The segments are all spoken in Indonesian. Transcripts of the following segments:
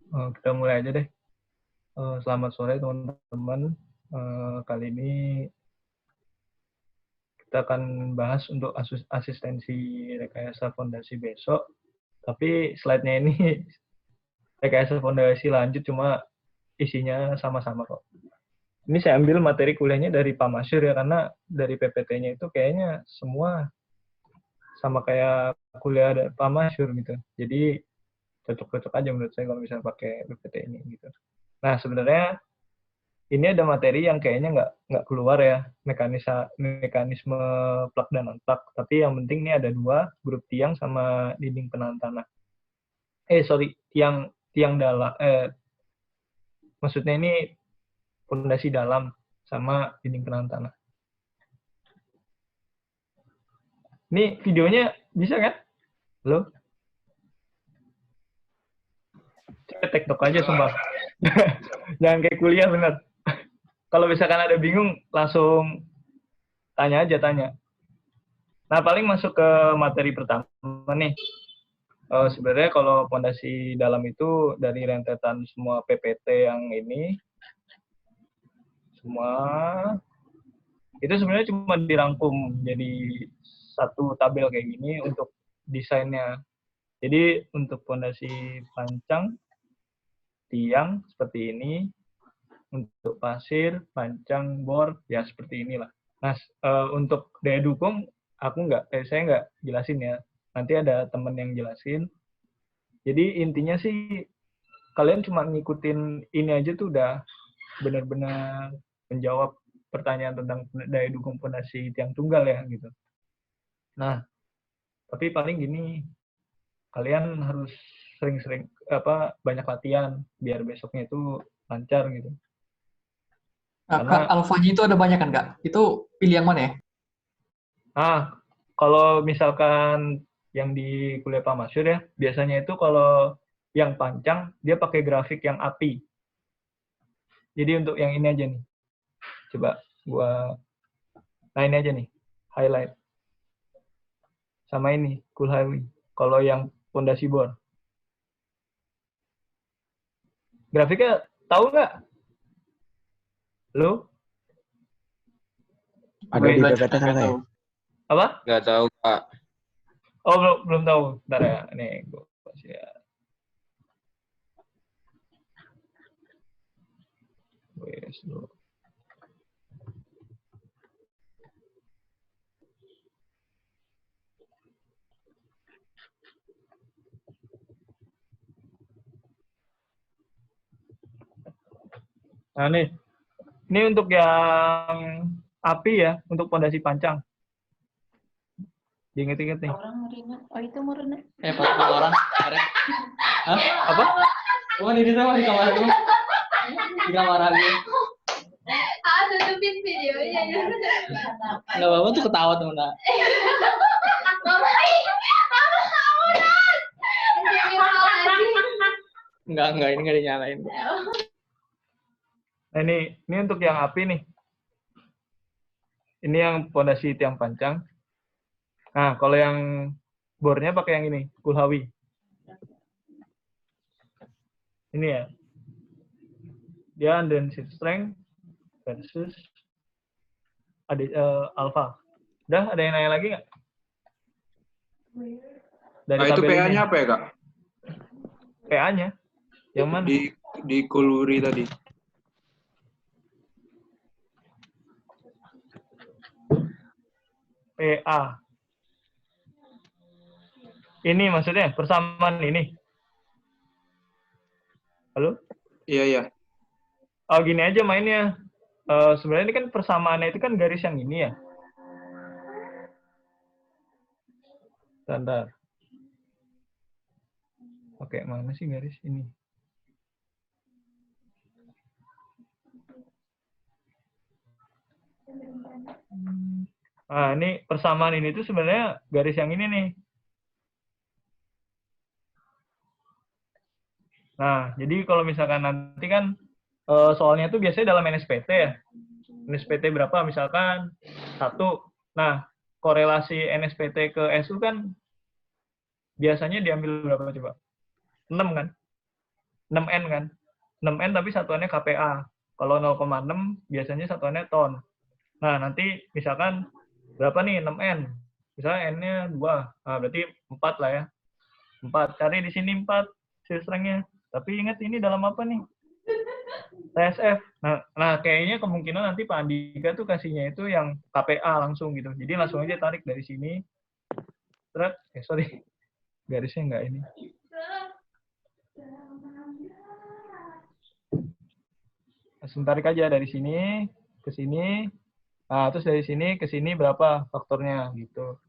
Kita mulai aja deh. Selamat sore teman-teman. Kali ini kita akan bahas untuk asistensi rekayasa fondasi besok. Tapi slide-nya ini rekayasa fondasi lanjut, cuma isinya sama-sama kok. Ini saya ambil materi kuliahnya dari Pak Masyur ya, karena dari PPT-nya itu kayaknya semua sama kayak kuliah dari Pak Masyur gitu. Jadi cocok-cocok aja menurut saya kalau misalnya pakai PPT ini gitu. Nah, sebenarnya ini ada materi yang kayaknya nggak keluar ya, mekanisme plug dan non-plug. Tapi yang penting ini ada dua, grup tiang sama dinding penahan tanah. Tiang dalam. Maksudnya ini fondasi dalam sama dinding penahan tanah. Ini videonya bisa kan? Halo? Tektok aja sumpah. Jangan kayak kuliah bener. Kalau misalkan ada bingung, langsung tanya aja, tanya. Nah, paling masuk ke materi pertama nih. Sebenarnya kalau fondasi dalam itu dari rentetan semua PPT yang ini, semua itu sebenarnya cuma dirangkum jadi satu tabel kayak gini untuk desainnya. Jadi untuk fondasi pancang, tiang seperti ini, untuk pasir, pancang, bor, ya seperti inilah. Nah, untuk daya dukung, saya nggak jelasin ya. Nanti ada teman yang jelasin. Jadi intinya sih kalian cuma ngikutin ini aja tuh udah benar-benar menjawab pertanyaan tentang daya dukung fondasi tiang tunggal ya gitu. Nah, tapi paling gini, kalian harus sering-sering banyak latihan biar besoknya itu lancar gitu. Nah, Kak, Karena alfanya itu ada banyak kan, Kak? Itu pilih yang mana ya? kalau misalkan yang di kuliah Pak Masyur ya, biasanya itu kalau yang pancang dia pakai grafik yang API. Jadi untuk yang ini aja nih. Coba nah ini aja nih, highlight. Sama ini, Kulhawi. Kalau yang fondasi bor. Grafiknya tahu nggak? Lo? Ada di PPT kan kayak? Apa? Nggak tahu, Pak. Oh, belum tahu. Bentar ya. Nih, gue kasih ya. Wes, dulu. Nah, nih. Ini untuk yang api ya, untuk fondasi pancang. Diinget-inget nih. Oh, itu murna. Pak orang. Hah? Apa? Oh, di sama di kamar dulu. Di kamar lagi. Tutupin videonya. Enggak apa-apa tuh ketawa teman. Enggak, ini enggak dinyalain. Nah, ini untuk yang api nih. Ini yang fondasi tiang pancang. Nah, kalau yang bornya pakai yang ini, Kulhawi. Ini ya. Dia andensite strength versus alpha. Udah, ada yang nanya lagi nggak? Nah, itu PA-nya apa ya, Kak? PA-nya? Yang mana? Di Kuluri tadi. PA. Ini maksudnya persamaan ini. Halo? Iya. Oh, gini aja mainnya. Sebenarnya ini kan persamaannya itu kan garis yang ini ya. Bentar. Oke, mana sih garis ini? Nah, ini persamaan ini tuh sebenarnya garis yang ini nih. Nah, jadi kalau misalkan nanti kan soalnya tuh biasanya dalam NSPT ya. NSPT berapa? Misalkan 1. Nah, korelasi NSPT ke SU kan biasanya diambil berapa coba? 6 kan? 6N kan. 6N tapi satuannya KPA. Kalau 0,6 biasanya satuannya ton. Nah, nanti misalkan berapa nih 6N? Misalnya N-nya 2. Nah, berarti 4 lah ya. 4. Cari di sini 4 series strength-nya. Tapi ingat ini dalam apa nih? TSF. Nah, kayaknya kemungkinan nanti Pak Andika tuh kasihnya itu yang KPA langsung gitu. Jadi langsung aja tarik dari sini. Sorry. Garisnya enggak ini. Langsung tarik aja dari sini ke sini. Nah, terus dari sini ke sini berapa faktornya gitu.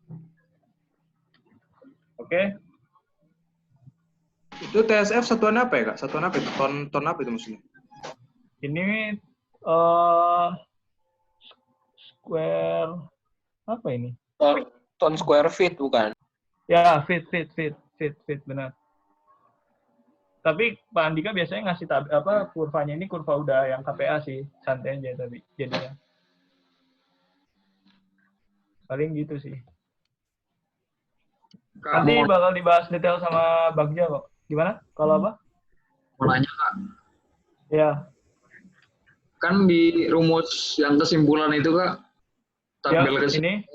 Oke. Itu TSF satuan apa ya, Kak? Satuan apa itu? Ton apa itu maksudnya? Ini square apa ini? Ton square feet bukan? Ya, feet benar. Tapi Pak Andika biasanya ngasih kurvanya ini kurva udah yang KPA sih, santai aja tapi jadinya. Paling gitu sih. Kak, Nanti bakal dibahas detail sama Bagja kok. Gimana? Kalau apa? mau nanya Kak, Ya. kan di rumus yang kesimpulan itu Kak, Ya, tabel ini.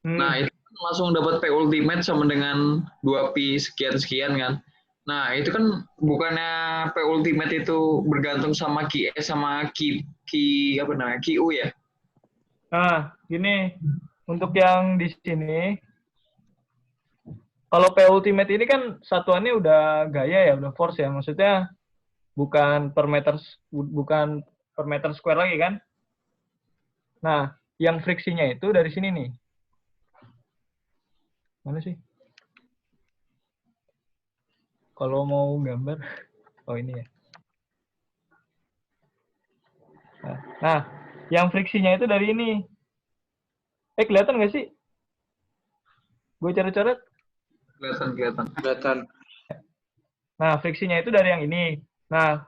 Nah, itu kan langsung dapat P ultimate sama dengan 2pi sekian-sekian kan. Nah, itu kan bukannya P ultimate itu bergantung sama QS sama QU ya? Nah, gini. Untuk yang di sini, kalau P ultimate ini kan satuannya udah gaya ya, udah force ya. Maksudnya bukan per meter square lagi kan. Nah, yang friksinya itu dari sini nih. Mana sih? Kalau mau gambar, oh ini ya. Nah, yang friksinya itu dari ini. Kelihatan nggak sih? Gue coret-coret. Kelihatan. Nah, friksinya itu dari yang ini. Nah,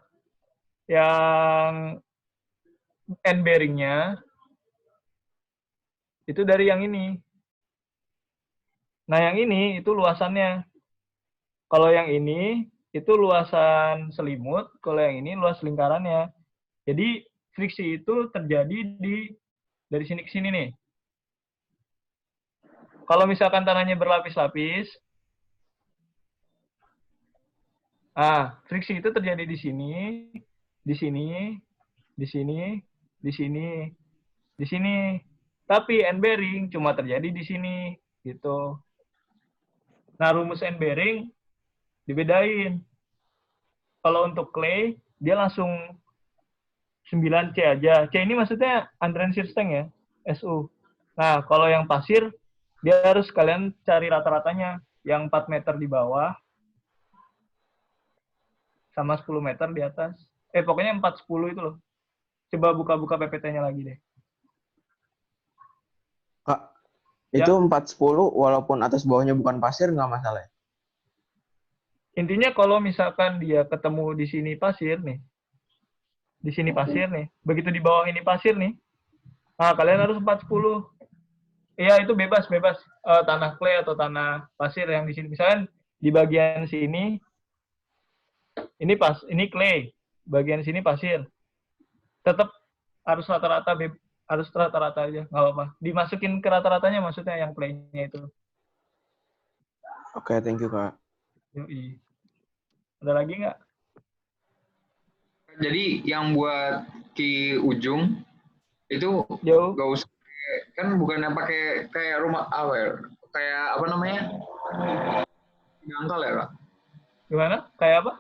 yang end bearing-nya itu dari yang ini. Nah, yang ini itu luasannya. Kalau yang ini itu luasan selimut, kalau yang ini luas lingkarannya. Jadi friksi itu terjadi dari sini ke sini nih. Kalau misalkan tanahnya berlapis-lapis, friksi itu terjadi di sini, di sini, di sini, di sini, di sini. Tapi end bearing cuma terjadi di sini, gitu. Nah, rumus end bearing dibedain. Kalau untuk clay, dia langsung 9C aja. C ini maksudnya Andrean shear strength ya, SU. Nah, kalau yang pasir, dia harus kalian cari rata-ratanya. Yang 4 meter di bawah, sama 10 meter di atas. Pokoknya 4-10 itu loh. Coba buka-buka PPT-nya lagi deh. Kak, itu 4-10 walaupun atas bawahnya bukan pasir nggak masalah ya? Intinya kalau misalkan dia ketemu di sini pasir nih, di sini pasir nih, begitu di bawah ini pasir nih, nah kalian harus 4-10. Iya, itu bebas tanah clay atau tanah pasir yang di sini. Misalnya di bagian sini ini clay, bagian sini pasir. Tetap harus rata-rata aja, nggak apa-apa. Dimasukin ke rata-ratanya maksudnya yang clay-nya itu. Oke, thank you Kak. Yoi. Ada lagi nggak? Jadi yang buat ki ujung itu Jauh. nggak usah, kan bukannya pakai kayak rumah apa ya? Kayak apa namanya? Dangkal ya Kak? Gimana? Kayak apa?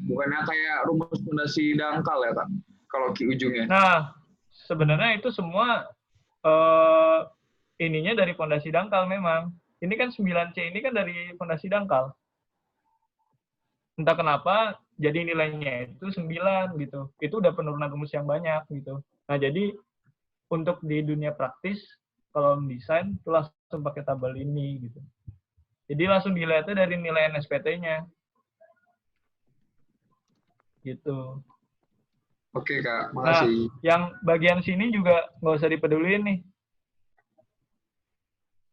Bukannya kayak rumus fondasi dangkal ya Kak? Kalau ki ujungnya. Nah, sebenarnya itu semua ininya dari fondasi dangkal memang. Ini kan 9C ini kan dari fondasi dangkal. Entah kenapa jadi nilainya itu 9 gitu. Itu udah penurunan rumus yang banyak gitu. Nah, jadi untuk di dunia praktis kalau mendesain itu langsung pakai tabel ini gitu. Jadi langsung dilihatnya dari nilai NSPT-nya. Gitu. Oke Kak, Nah, makasih. yang bagian sini juga nggak usah dipeduliin nih.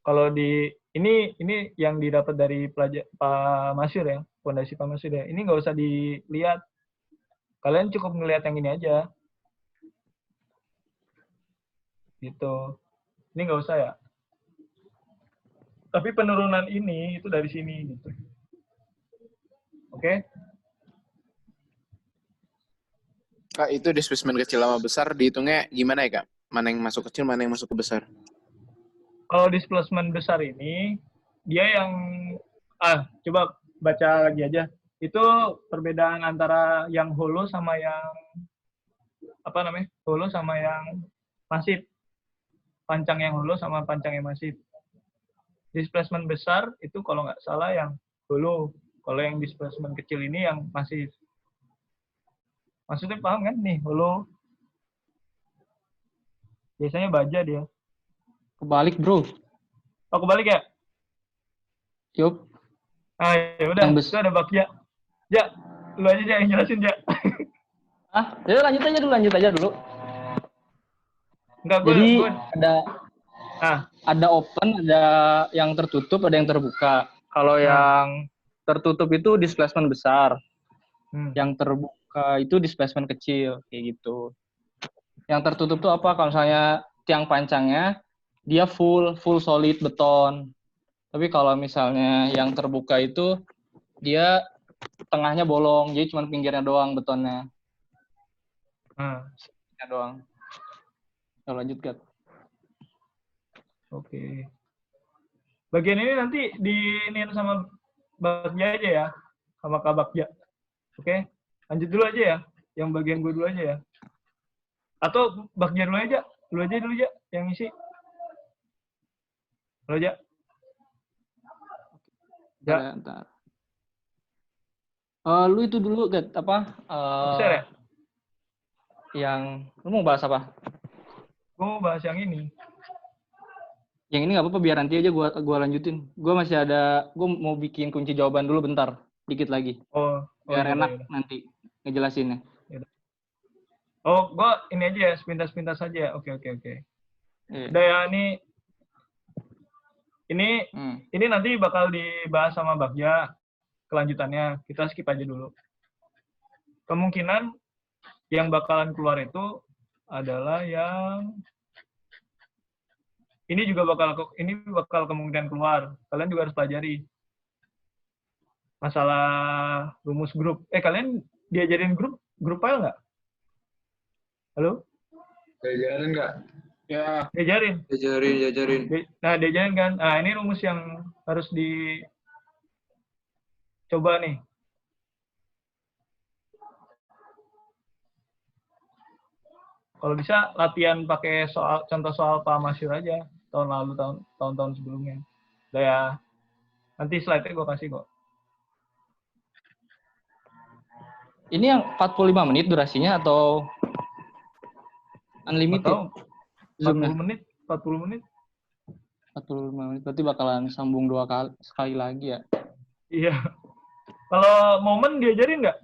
Kalau di ini yang didapat dari Pak Masyur ya, fondasi Pak Masyur ya. Ini nggak usah dilihat. Kalian cukup ngelihat yang ini aja. Gitu. Ini nggak usah ya. Tapi penurunan ini itu dari sini gitu. Oke? Kak, itu displacement kecil sama besar dihitungnya gimana ya, Kak? Mana yang masuk kecil, mana yang masuk ke besar? Kalau displacement besar ini, dia yang... coba baca lagi aja. Itu perbedaan antara yang hollow sama yang... hollow sama yang masif. Pancang yang hollow sama pancang yang masif. Displacement besar itu kalau nggak salah yang hollow. Kalau yang displacement kecil ini yang masif. Maksudnya paham kan nih, hollow. Biasanya baja dia. Kebalik, bro. Oh, kebalik ya? Yup. Ya udah, Yang itu ada bakya. Ja, lu aja yang jelasin, Ja. Ya lanjut aja dulu. Enggak, Jadi gue. ada open, ada yang tertutup, ada yang terbuka. Kalau yang tertutup itu displacement besar. Yang terbuka itu displacement kecil, kayak gitu. Yang tertutup itu apa? Kalau misalnya tiang pancangnya dia full solid beton. Tapi kalau misalnya yang terbuka itu dia tengahnya bolong, jadi cuma pinggirnya doang betonnya. Pinggirnya doang. Kalau lanjut, Gat. Oke. Bagian ini nanti diinin sama Bagja aja ya, sama Kak Bagja. Oke, lanjut dulu aja ya, yang bagian gue dulu aja ya. Atau Bagja dulu aja, yang isi. Lu aja. Ya. Bentar. Lu itu dulu, Gat, apa? Share ya? Lu mau bahas apa? Gue mau bahas yang ini. Yang ini nggak apa-apa, biar nanti aja gua lanjutin. Gue mau bikin kunci jawaban dulu bentar, dikit lagi. Biar enak nanti ngejelasinnya. Oh, gue ini aja ya, sepintas-pintas aja. Oke. Iya. Udah ya, ini nanti bakal dibahas sama Bagja kelanjutannya. Kita skip aja dulu. Kemungkinan yang bakalan keluar itu adalah yang ini bakal kemungkinan keluar. Kalian juga harus pelajari masalah rumus grup. Kalian diajarin grup file nggak? Halo? Diajarin nggak? Ya. Diajarin. Nah, diajarin kan. Nah, ini rumus yang harus dicoba nih. Kalau bisa latihan pakai contoh soal Pak Masyur aja tahun lalu, tahun-tahun sebelumnya. Udah ya. Nanti slide-nya gue kasih kok. Ini yang 45 menit durasinya atau unlimited? Atau 40 menit. 45 menit. Berarti bakalan sambung sekali lagi ya? Iya. Kalau momen diajarin nggak?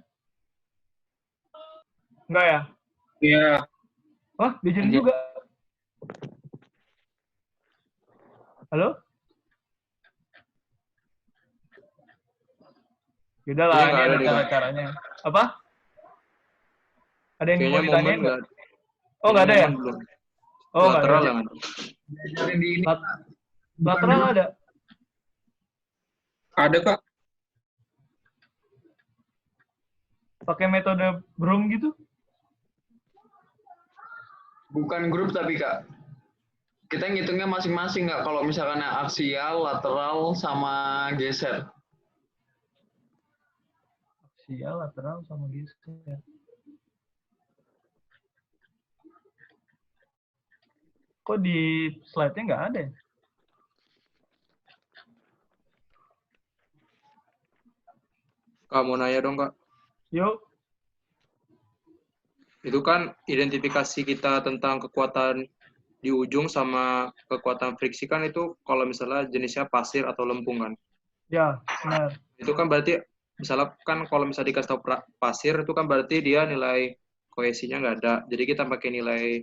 Nggak ya? Iya. Wah, diajarin juga. Halo? Yaudah lah, ini ada cara-caranya. Apa? Ada yang mau ditanyain nggak? Oh, nggak ada ya? Belum. Oh, nggak ada. Diajarin di ini. Lateral ada? Ada, Kak. Pakai metode Broom gitu? Bukan grup tapi Kak. Kita ngitungnya masing-masing nggak? Kalau misalkan aksial, lateral, sama geser. Aksial, lateral, sama geser. Kok di slide-nya nggak ada ya? Kak, mau nanya dong, Kak. Yuk. Itu kan identifikasi kita tentang kekuatan di ujung sama kekuatan friksi kan itu kalau misalnya jenisnya pasir atau lempung kan. Ya, benar. Itu kan berarti misalnya kan kalau misalnya dikasih tahu pasir itu kan berarti dia nilai kohesinya nggak ada. Jadi kita pakai nilai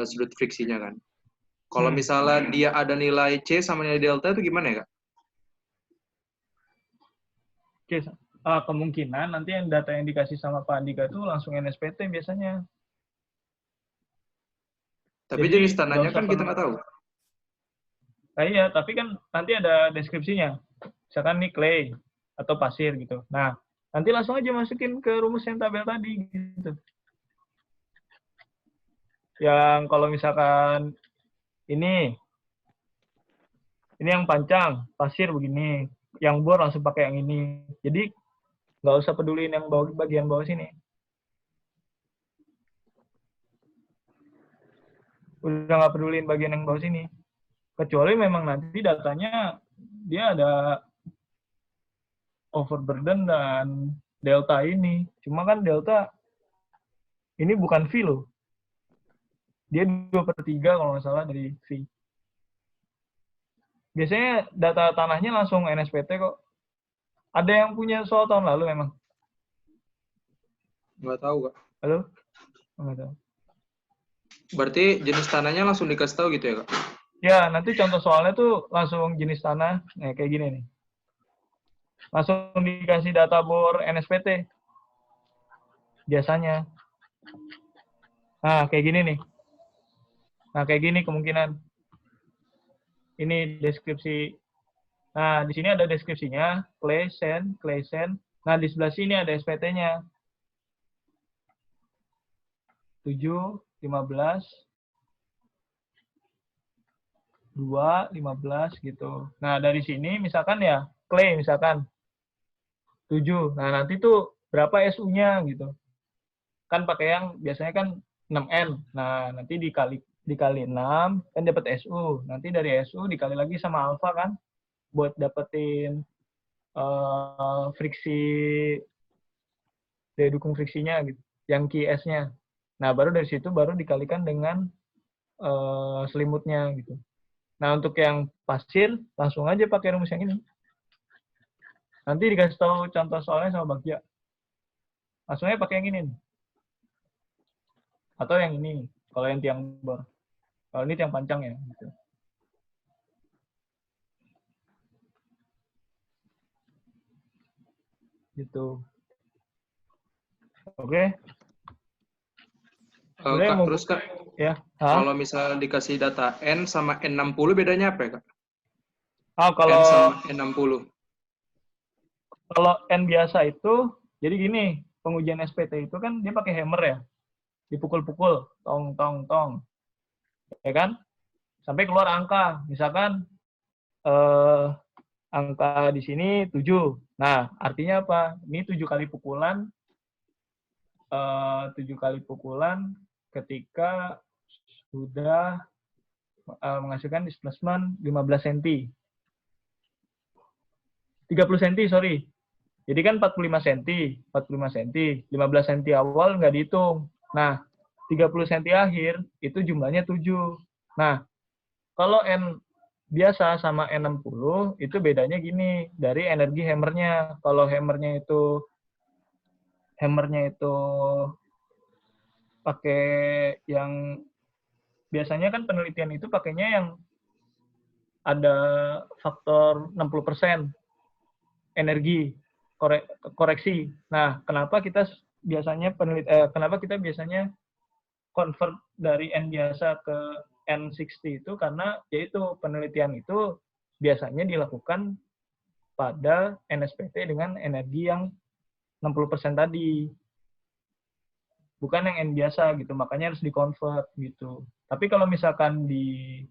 sudut friksinya kan. Kalau misalnya dia ada nilai C sama nilai delta itu gimana ya, Kak? Oke, kemungkinan nanti yang data yang dikasih sama Pak Andika itu langsung NSPT biasanya. Tapi Jadi, jenis tanahnya nggak usah kan kita nggak tahu. Nah, iya, tapi kan nanti ada deskripsinya. Misalkan nih clay atau pasir gitu. Nah, nanti langsung aja masukin ke rumus yang tabel tadi gitu. Yang kalau misalkan ini yang pancang, pasir begini. Yang bor langsung pakai yang ini. Jadi nggak usah peduliin yang bagian bawah sini. Udah nggak peduliin bagian yang bawah sini. Kecuali memang nanti datanya dia ada overburden dan delta ini. Cuma kan delta ini bukan V loh. Dia 2/3 kalau nggak salah dari V. Biasanya data tanahnya langsung NSPT kok. Ada yang punya soal tahun lalu memang? Nggak tahu, Kak. Halo? Nggak tahu. Berarti jenis tanahnya langsung dikasih tahu gitu ya, Kak? Ya, nanti contoh soalnya tuh langsung jenis tanah. Nah, kayak gini nih. Langsung dikasih data bor NSPT. Biasanya. Nah, kayak gini nih. Nah, kayak gini kemungkinan. Ini deskripsi. Nah, di sini ada deskripsinya. Clay, sand, clay, sand. Nah, di sebelah sini ada SPT-nya. 7, 15, 2, 15 gitu. Nah, dari sini misalkan ya, clay misalkan 7. Nah, nanti tuh berapa SU-nya gitu. Kan pakai yang biasanya kan 6N. Nah, nanti dikali 6 kan dapat SU. Nanti dari SU dikali lagi sama alfa kan buat dapetin friksi daya dukung friksinya gitu. Yang QS-nya. Nah, baru dari situ baru dikalikan dengan selimutnya gitu. Nah, untuk yang pasir, langsung aja pakai rumus yang ini. Nanti dikasih tahu contoh soalnya sama Bagja. Langsung aja pakai yang ini. Atau yang ini, kalau yang tiang bor. Kalau ini tiang pancang ya. Gitu. Gitu. Oke. Kak, terus Kak, ya. Kalau misalnya dikasih data N sama N60 bedanya apa ya, Kak? Kalau N sama N60. Kalau N biasa itu, jadi gini, pengujian SPT itu kan dia pakai hammer ya. Dipukul-pukul, tong, tong, tong. Ya kan? Sampai keluar angka. Misalkan angka di sini 7. Nah, artinya apa? Ini 7 kali pukulan. 7 kali pukulan ketika sudah menghasilkan displacement 15 cm. 30 cm, sorry. Jadi kan 45 cm, 15 cm awal nggak dihitung. Nah, 30 cm akhir itu jumlahnya 7. Nah, kalau N biasa sama N60 itu bedanya gini, dari energi hammernya. Kalau hammernya itu pakai yang biasanya kan penelitian itu pakainya yang ada faktor 60% energi koreksi. Nah, kenapa kita biasanya convert dari N biasa ke N60 itu karena yaitu penelitian itu biasanya dilakukan pada NSPT dengan energi yang 60% tadi. Bukan yang N biasa gitu, makanya harus di-convert gitu. Tapi kalau misalkan di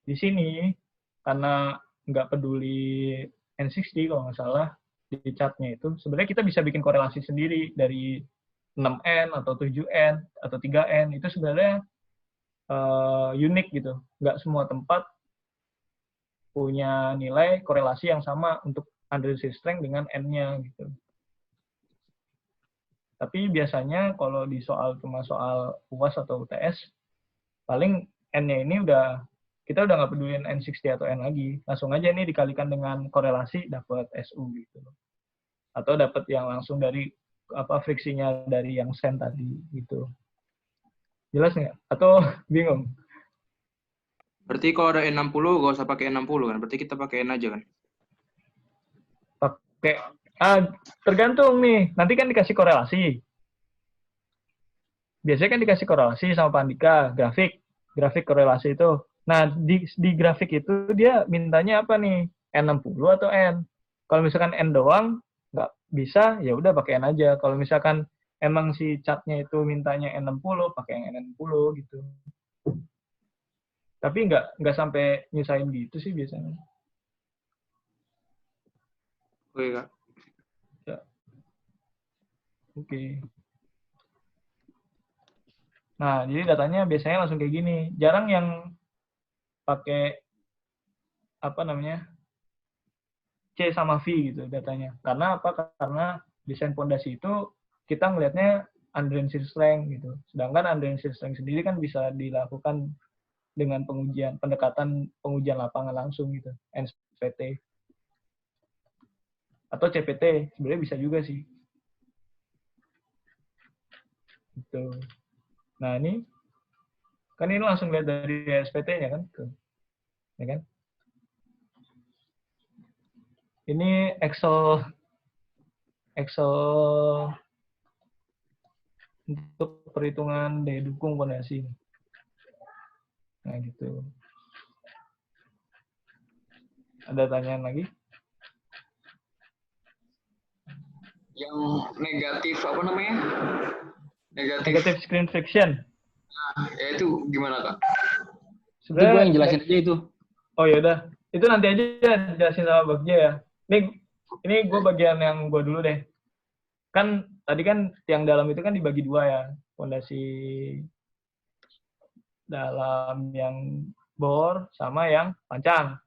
sini karena nggak peduli N60 kalau nggak salah di chartnya itu, sebenarnya kita bisa bikin korelasi sendiri dari 6N atau 7N atau 3N. Itu sebenarnya unik gitu. Nggak semua tempat punya nilai korelasi yang sama untuk undersea strength dengan N-nya gitu. Tapi biasanya kalau di cuma soal UAS atau UTS, paling N-nya ini kita udah nggak peduliin N60 atau N lagi. Langsung aja ini dikalikan dengan korelasi dapat SU gitu. Atau dapat yang langsung dari friksinya dari yang sen tadi gitu. Jelas nggak? Atau bingung? Berarti kalau ada N60 nggak usah pakai N60 kan? Berarti kita pakai N aja kan? Tergantung nih. Nanti kan dikasih korelasi. Biasanya kan dikasih korelasi sama Pak Andika, grafik korelasi itu. Nah, di grafik itu dia mintanya apa nih? N60 atau N? Kalau misalkan N doang, nggak bisa, ya udah pakai N aja. Kalau misalkan emang si chartnya itu mintanya N60, pakai yang N60 gitu. Tapi nggak sampai nyusahin gitu sih biasanya. Oke, Kak. Ya. Oke. Nah, jadi datanya biasanya langsung kayak gini. Jarang yang pakai apa namanya C sama V gitu datanya. Karena apa? Karena desain fondasi itu kita ngelihatnya underlying shear strength gitu. Sedangkan underlying shear strength sendiri kan bisa dilakukan dengan pendekatan pengujian lapangan langsung gitu, NSPT atau CPT sebenarnya bisa juga sih. Gitu. Nah ini kan ini langsung lihat dari SPT-nya kan, tuh, ya kan? Ini Excel untuk perhitungan daya dukung fondasi. Nah gitu. Ada tanyaan lagi? Yang negatif apa namanya? Negatif screen friction. Nah, ya itu gimana, Kak? Itu gue yang jelasin aja itu. Oh ya udah, itu nanti aja jelasin sama Bagja ya. Ini gue bagian yang gue dulu deh. Kan tadi kan tiang dalam itu kan dibagi dua ya, fondasi dalam yang bor sama yang panjang.